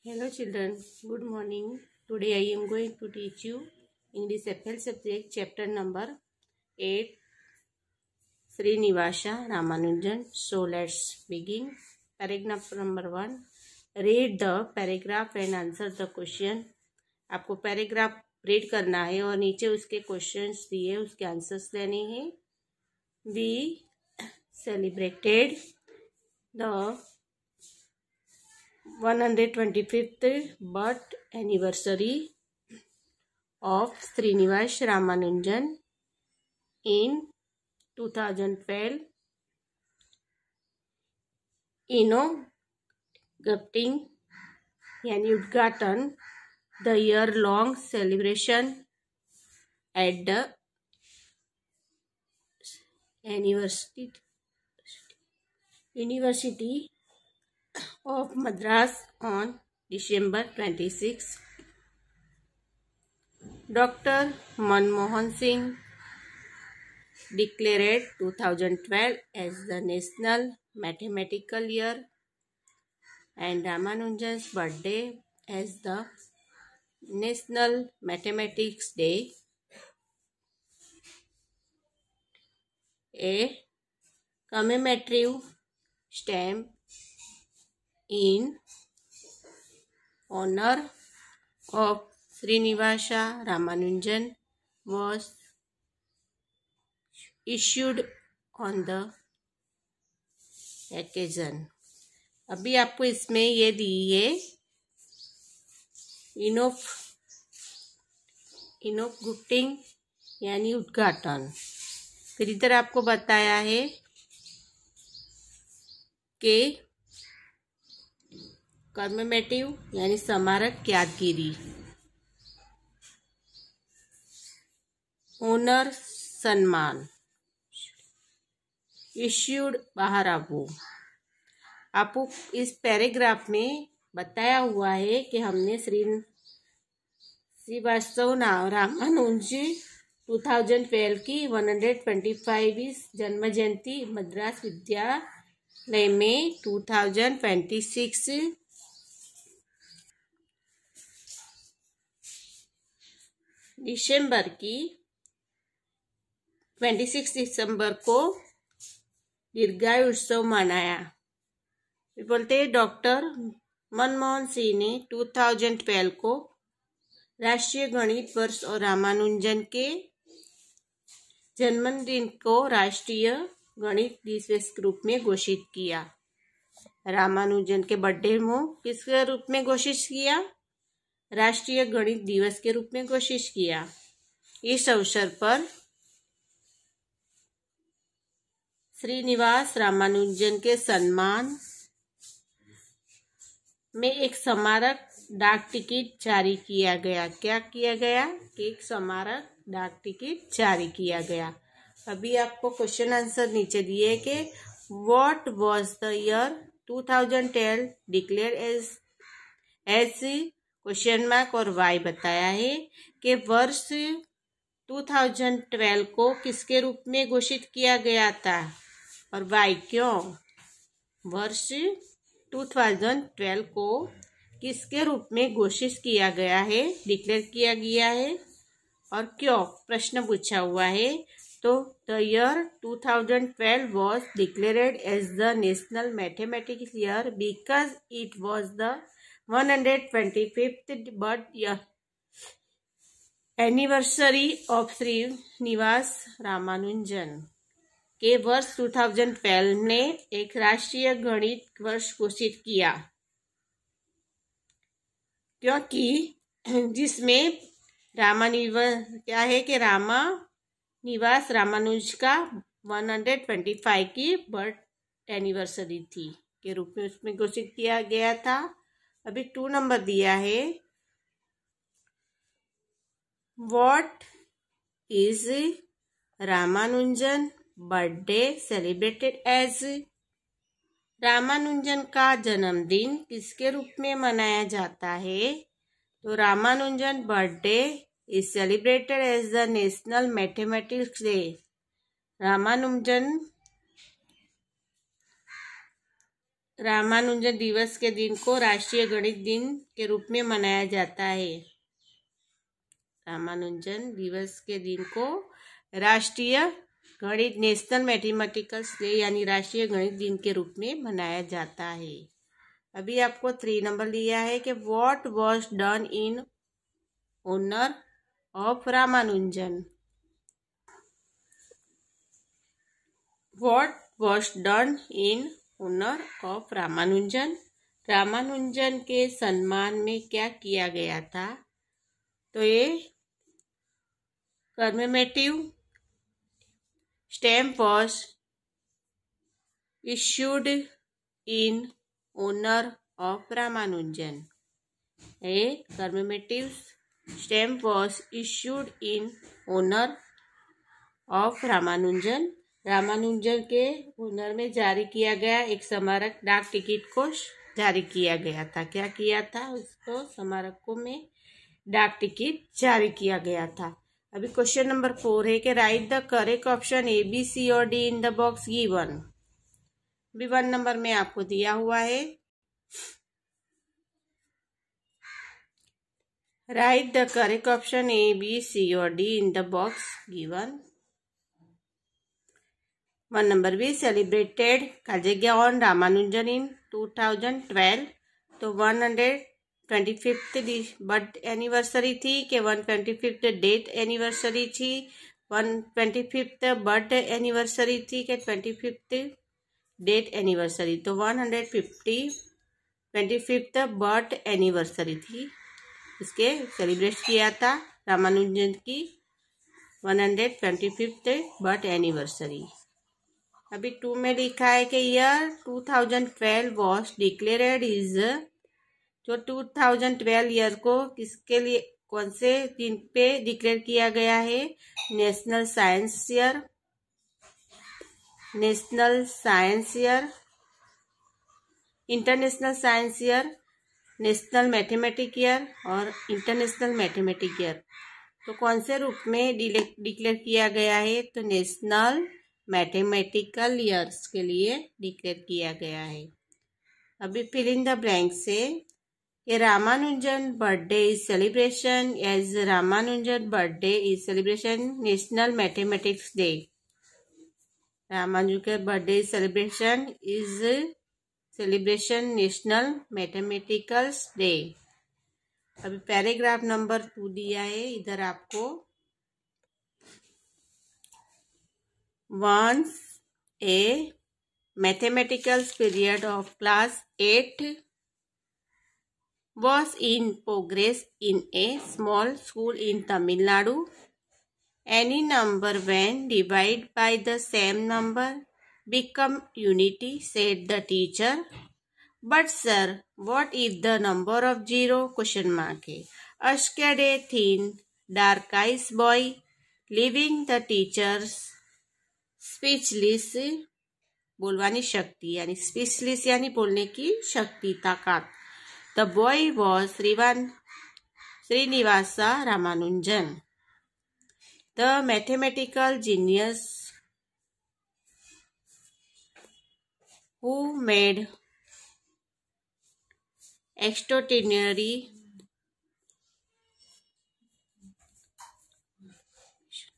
Hello children, good morning. Today I am going to teach you English FL subject chapter number 8 Srinivasa Ramanujan. So let's begin. Paragraph number 1. Read the paragraph and answer the question. आपको paragraph read करना है और नीचे उसके questions दिए उसके answers लेने हैं. We celebrated the 125th birth anniversary of Srinivasa Ramanujan in 2012, inaugurating यानी उद्घाटन the year-long celebration at the University of Madras on December 26. Dr. Manmohan Singh declared 2012 as the National Mathematical Year and Ramanujan's birthday as the National Mathematics Day. A commemorative stamp in honor of Srinivasa Ramanujan was issued on the occasion. अभी आपको इसमें ये दी है inaugurating यानी उद्घाटन. फिर इधर आपको बताया है कि कमेमोरेटिव यानी स्मारक यादगिरी, ऑनर सम्मान, इश्यूड बाहर आबू. आपको इस पैराग्राफ में बताया हुआ है कि हमने श्रीवास्तव रामानुजन 2012 की 125वीं जन्म जयंती मद्रास विद्यालय में 2026 दिसंबर को दीर्घायु उत्सव मनाया. बोलते हैं डॉक्टर मनमोहन सिंह ने 2012 को राष्ट्रीय गणित वर्ष और रामानुजन के जन्मदिन को राष्ट्रीय गणित दिवस के रूप में घोषित किया. रामानुजन के बर्थडे को किस रूप में घोषित किया? राष्ट्रीय गणित दिवस के रूप में घोषित किया. इस अवसर पर श्रीनिवास रामानुजन के सम्मान में एक स्मारक डाक टिकट जारी किया गया. क्या किया गया? एक स्मारक डाक टिकट जारी किया गया. अभी आपको क्वेश्चन आंसर नीचे दिए कि what was the year 2010 declare as question mark और वाई बताया है कि वर्ष 2012 को किसके रूप में घोषित किया गया था और वाई क्यों? वर्ष 2012 को किसके रूप में घोषित किया गया है, डिक्लेयर किया गया है और क्यों प्रश्न पूछा हुआ है. तो the year 2012 was declared as the national mathematics year because it was the 125th birth anniversary of Srinivasa Ramanujan के वर्ष 2012 ने एक राष्ट्रीय गणित वर्ष घोषित किया, क्योंकि जिसमें क्या है कि रामानिवास रामानुज का 125 की बर्थ एनिवर्सरी थी के रूप में उसमें घोषित किया गया था. अभी 2 नंबर दिया है. What is Ramanujan birthday celebrated as? Ramanujan का जन्मदिन किसके रूप में मनाया जाता है? तो Ramanujan birthday is celebrated as the national mathematics day. Ramanujan Ramanujan दिवस के दिन को राष्ट्रीय गणित दिन के रूप में मनाया जाता है। रामानुजन दिवस के दिन को राष्ट्रीय गणित नेशनल मैथमेटिकल्स डे यानी राष्ट्रीय गणित दिन के रूप में मनाया जाता है। अभी आपको 3 नंबर लिया है कि what was done in honour of Ramanujan. What was done in honour of Ramanujan. Ramanujan के सम्मान में क्या किया गया था? तो ये commemorative stamp was issued in honour of Ramanujan. A commemorative stamp was issued in honor of Ramanujan. Ramanujan के ऑनर में जारी किया गया एक स्मारक डाक टिकट को जारी किया गया था। क्या किया था? उसको स्मारकों में डाक टिकट जारी किया गया था। अभी क्वेश्चन नंबर 4 है कि write the correct option A, B, C और D in the box given. अभी 1 नंबर में आपको दिया हुआ है write the correct option A, B, C और D in the box given. 1 number भी सेलिब्रेटेड जगह ऑन रामानुजन इन 2012। तो 125th बर्थ एनिवर्सरी थी कि 125th डेथ एनिवर्सरी थी, 125th बर्थ एनिवर्सरी थी कि 25th डेथ एनिवर्सरी। तो 125th बर्थ एनिवर्सरी थी, इसके सेलिब्रेट किया था रामानुजन की 125th बर्थ एनिवर्सरी। अभी 2 में लिखा है कि ईयर 2012 वॉज डिक्लेयर्ड इज। जो 2012 ईयर को किसके लिए, कौन से दिन पे डिक्लेयर किया गया है? National science year, national science year, international science year, national mathematic year और इंटरनेशनल मैथमेटिक ईयर। तो कौन से रूप में डिक्लेयर किया गया है? तो नेशनल मैथमेटिकल ईयर्स के लिए डिक्लेयर किया गया है। अभी फिल इन द ब्लैंक से ये Ramanujan birthday is celebration as Ramanujan birthday is celebration national mathematics day. Ramanujan birthday celebration is celebration national mathematicals day. अभी पैराग्राफ नंबर 2 दिया है इधर आपको। Once a mathematical period of class 8 was in progress in a small school in Tamil Nadu. Any number when divided by the same number become unity, said the teacher. But sir, what is the number of 0? Question mark है। Asked a thin, dark-eyed boy, leaving the teacher's speechless, बोलवानी शक्ति यानी speechless यानी बोलने की शक्ति, ताकत। The boy was Srinivasa Ramanujan, the mathematical genius who made extraordinary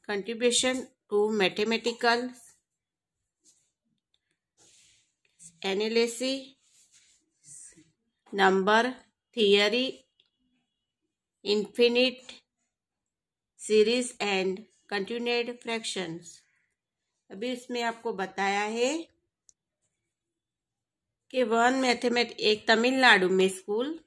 contribution to mathematical analysis, number theory, infinite series and continued fractions। अभी इसमें आपको बताया है कि एक तमिलनाडु में स्कूल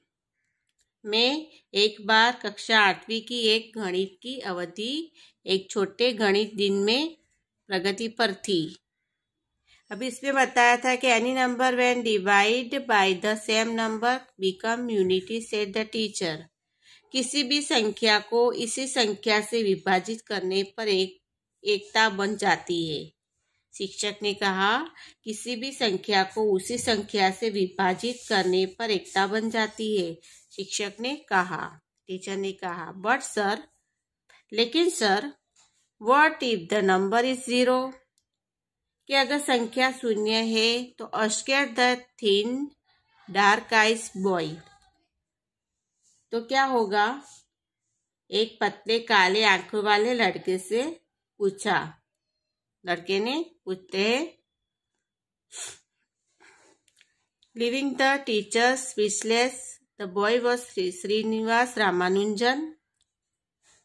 में एक बार कक्षा 8वीं की एक गणित की अवधि एक छोटे गणित दिन में प्रगति पर थी। अभी इसमें बताया था कि any number when divide by the same number become unity, said the teacher. किसी भी संख्या को इसी संख्या से विभाजित करने पर एकता बन जाती है। शिक्षक ने कहा किसी भी संख्या को उसी संख्या से विभाजित करने पर एकता बन जाती है। शिक्षक ने कहा, टीचर ने कहा, बट सर, लेकिन sir, what if the number is 0? कि अगर संख्या शून्य है तो asked the thin dark eyes boy, तो क्या होगा? एक पतले काले आंखों वाले लड़के से पूछा। लड़के ने पूछते हैं, living the teacher speechless, the boy was Srinivasa Ramanujan.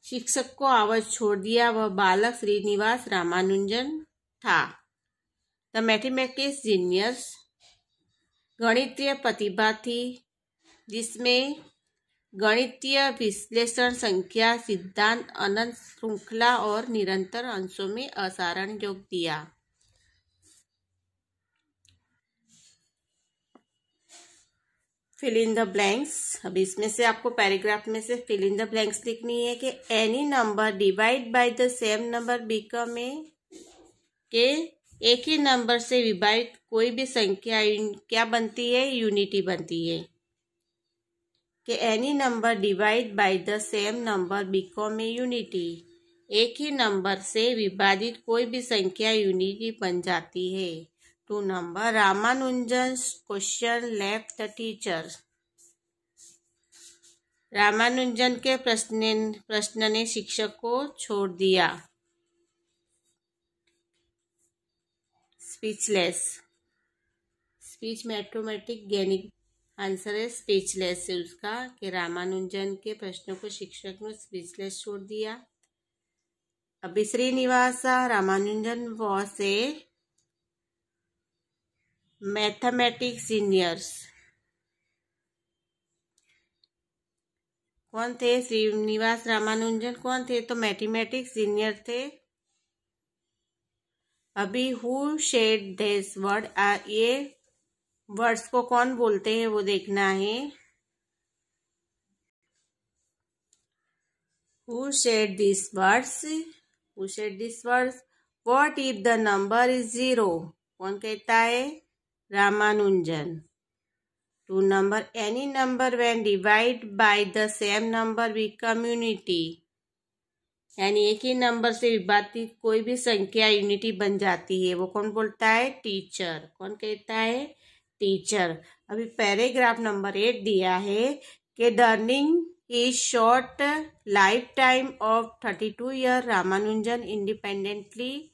शिक्षक को आवाज छोड़ दिया, वह बालक श्रीनिवास रामानुजन था। द मैथमेटिक्स जीनियस, गणितीय प्रतिभा थी जिसमें गणितीय विश्लेषण, संख्या सिद्धांत, अनंत श्रृंखला और निरंतर अंशों में असाधारण योग दिया। Fill in the blanks. अब इसमें से आपको पैराग्राफ में से फिल इन द ब्लैंक्स लिखनी है कि any number divide by the same number become के एक ही नंबर से विभाजित कोई भी संख्या क्या बनती है? यूनिटी बनती है। कि any number divide by the same number become a unity, एक ही नंबर से विभाजित कोई भी संख्या यूनिटी बन जाती है। 2 number Ramanujan question left the teacher, Ramanujan के प्रश्न ने शिक्षक को छोड़ दिया। स्पीचलेस, स्पीच में ऑटोमेटिक गैनिक आंसर है स्पीचलेस है उसका, कि रामानुजन के प्रश्नों को शिक्षक ने स्पीचलेस छोड़ दिया। अभी Srinivasa Ramanujan was a mathematics genius. कौन थे? श्रीनिवास रामानुजन कौन थे? तो मैथमेटिक्स जीनियर थे। अभी हु शेड दिस वर्ड, ये वर्ड्स को कौन बोलते हैं वो देखना है। Who said this words, who said this words, what if the number is 0, कौन कहता है? Ramanujan. 2 number any number when divide by the same number become unity, यानी एक ही नंबर से विभाजित कोई भी संख्या यूनिटी बन जाती है, वो कौन बोलता है? टीचर। कौन कहता है? टीचर। अभी पैराग्राफ नंबर 8 दिया है कि during his short life time of 32 year Ramanujan independently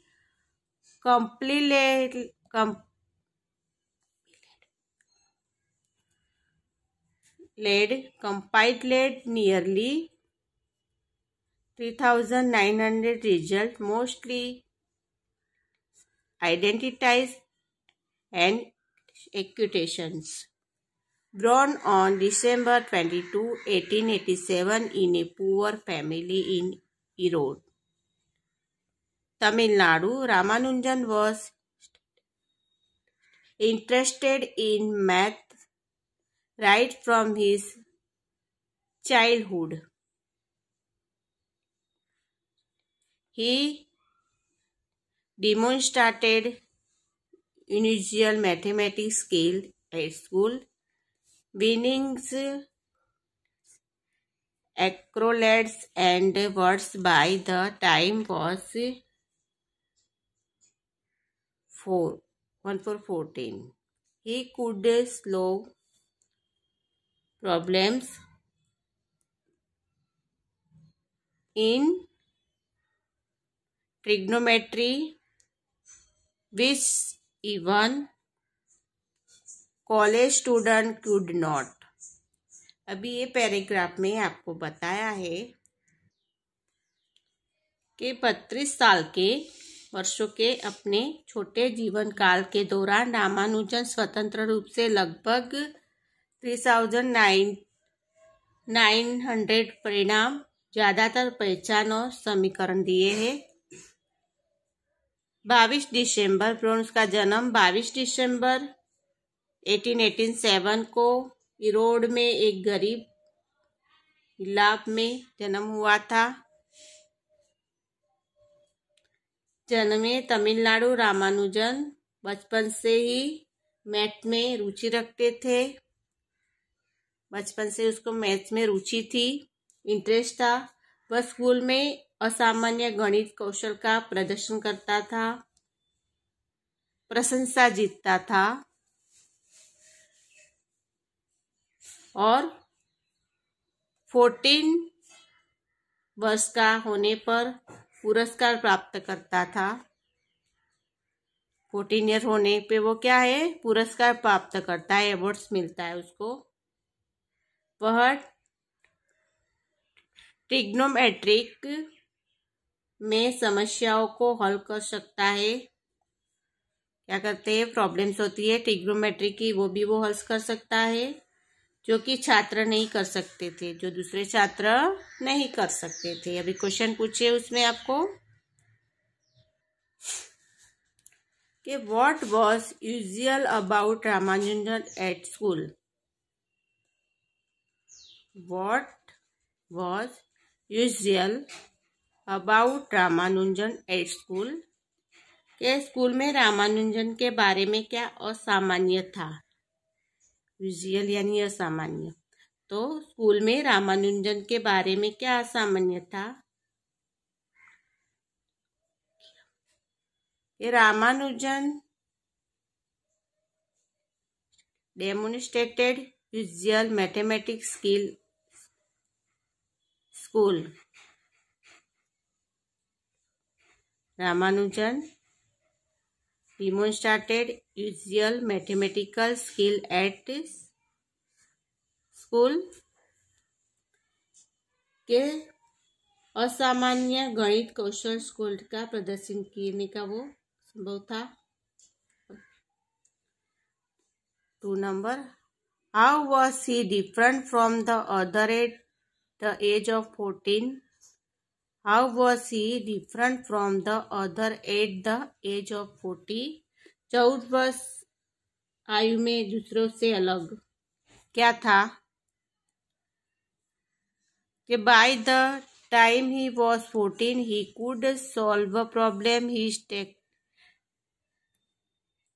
compiled nearly 3,900 results, mostly identities and accusations. Born on December 22, 1887 in a poor family in Erode, Tamil Nadu, Ramanujan was interested in math right from his childhood. He demonstrated unusual mathematics skill at school, winning accolades and awards. By the time was 14. He could solve problems in trigonometry which even college student could not. अभी ये paragraph में आपको बताया है कि 32 साल के वर्षों के अपने छोटे जीवन काल के दौरान रामानुजन स्वतंत्र रूप से लगभग 3,900 परिणाम, ज्यादातर पहचान और समीकरण दिए हैं। 22 दिसंबर, उसका जन्म 22 दिसंबर 1887 को इरोड में एक गरीब इलाक में जन्म हुआ था। जन्मे तमिलनाडु। रामानुजन बचपन से ही मैथ में रुचि रखते थे। बचपन से उसको मैथ में रुचि थी, इंटरेस्ट था। वह स्कूल में असामान्य गणित कौशल का प्रदर्शन करता था। प्रशंसा जीतता था और 14 वर्ष का होने पर पुरस्कार प्राप्त करता था। 14 ईयर होने पे वो क्या है, पुरस्कार प्राप्त करता है, अवार्ड्स मिलता है उसको। वह ट्रिग्नोमेट्रिक में समस्याओं को हल कर सकता है। क्या करते हैं, प्रॉब्लम्स होती है ट्रिग्नोमेट्रिक की, वो भी वो हल कर सकता है, जो कि छात्र नहीं कर सकते थे, जो दूसरे छात्र नहीं कर सकते थे। अभी क्वेश्चन पूछिए उसमें आपको कि what was usual about Ramanujan at school. What was usual about Ramanujan at school, के स्कूल में रामानुजन के बारे में क्या असामान्य था। यूजुअल यानी असामान्य, तो स्कूल में रामानुजन के बारे में क्या असामान्य था। ये Ramanujan demonstrated usual mathematics skill school. Ramanujan demonstrated usual mathematical skill at school के असामान्य गणित कौशल स्कूल का प्रदर्शन करने का वो संभव था। 2 number, how was he different from the other at the age of 14? How was he different from the other at the age of 40? 14 वर्ष आयु में दूसरों से अलग क्या था कि by the time he was 14 he could solve a problem he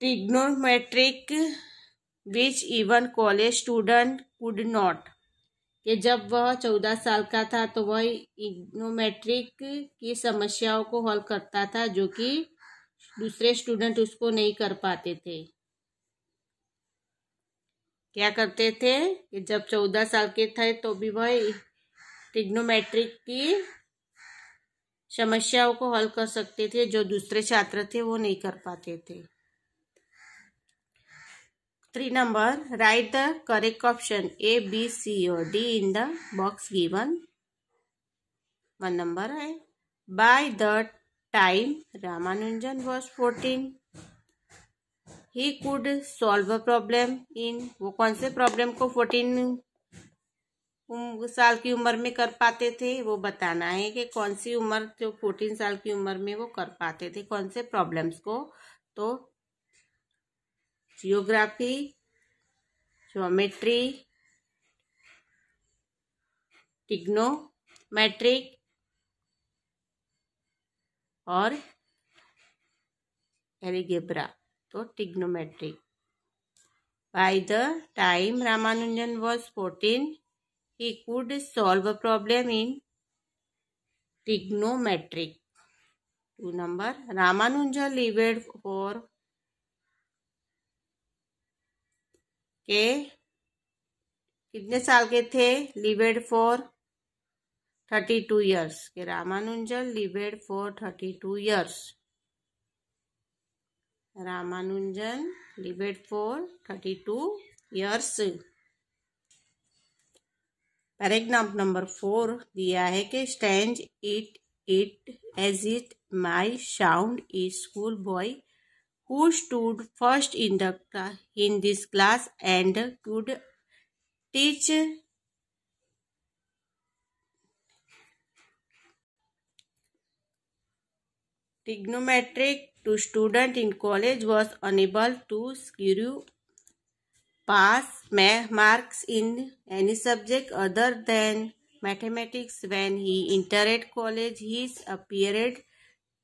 trigonometric which even college student could not, कि जब वह 14 साल का था तो वह ट्रिग्नोमेट्रिक की समस्याओं को हल करता था, जो कि दूसरे स्टूडेंट उसको नहीं कर पाते थे। क्या करते थे कि जब 14 साल के थे तो भी वह ट्रिग्नोमेट्रिक की समस्याओं को हल कर सकते थे, जो दूसरे छात्र थे वो नहीं कर पाते थे। 3 number, write the correct option A, B, C or D in the box given. 1 number है, by the time Ramanujan was 14 he could solve a problem in, वो कौन से प्रॉब्लम को 14 साल की उम्र में कर पाते थे, वो बताना है कि कौन सी उम्र जो 14 साल की उम्र में वो कर पाते थे, कौन से प्रॉब्लम्स को। तो जियोग्राफी, ज्योमेट्री, ट्रिग्नोमेट्रिक और एलजेब्रा। तो trigonometric, by the time Ramanujan was 14 he could solve a problem in trigonometric. 2 number, Ramanujan lived for के कितने साल के थे, lived for 32 years, के Ramanujan lived for 32 years. Ramanujan lived for 32 years. Paragraph number 4 दिया है कि stand it as it my sound a school boy who stood first in this class and could teach trigonometric to student in college was unable to secure pass marks in any subject other than mathematics. When he entered college, he appeared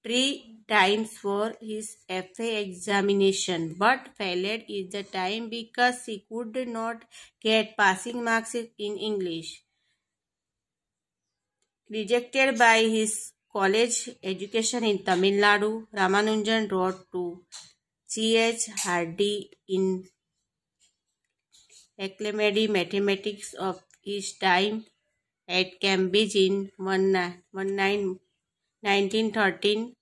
3 times for his FA examination, but failed each time because he could not get passing marks in English. Rejected by his college education in Tamil Nadu, Ramanujan wrote to C.H. Hardy in acclaimed mathematics of his time at Cambridge in 1913,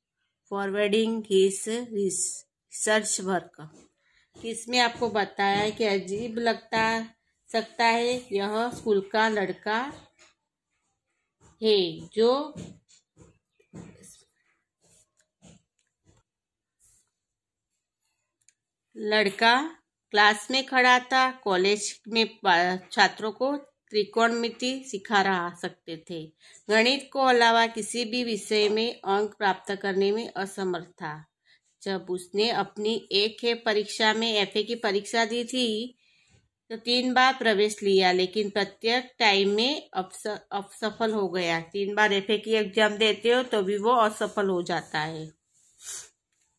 forwarding his research work। इसमें आपको बताया है कि अजीब लगता सकता है, यह स्कूल का लड़का है जो लड़का क्लास में खड़ा था, कॉलेज में छात्रों को त्रिकोणमिति सिखा रहा सकते थे, गणित को अलावा किसी भी विषय में अंक प्राप्त करने में असमर्थ था। जब उसने अपनी एफए की परीक्षा दी थी तो 3 बार प्रवेश लिया, लेकिन प्रत्येक टाइम में असफल हो गया। 3 बार एफए की एग्जाम देते हो तो भी वो असफल हो जाता है,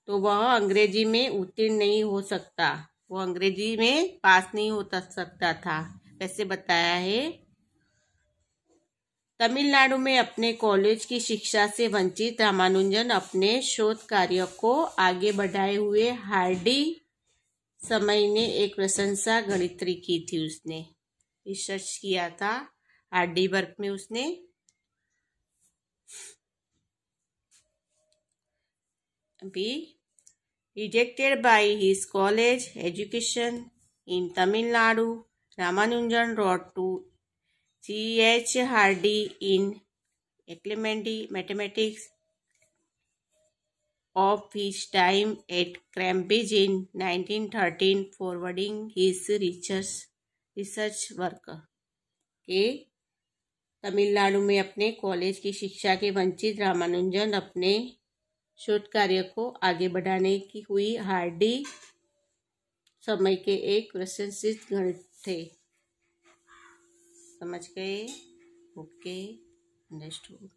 तो वह अंग्रेजी में उत्तीर्ण नहीं हो सकता, वो अंग्रेजी में पास नहीं हो सकता था। वैसे बताया है। तमिलनाडु में अपने कॉलेज की शिक्षा से वंचित रामानुजन अपने शोध कार्य को आगे बढ़ाए हुए हार्डी समय ने एक प्रशंसा गणित्री की थी। उसने रिसर्च किया था हार्डी वर्क में। उसने अभी rejected by his college education in Tamil Nadu, Ramanujan wrote to C.H. Hardy in acclaimed mathematics of his time at Cambridge in 1913, forwarding his research work। के तमिलनाडु में अपने कॉलेज की शिक्षा के वंचित रामानुजन अपने शोध कार्य को आगे बढ़ाने की हुई हार्डी समय के एक प्रशंसित गणित थे। समझ गए? Okay, understood.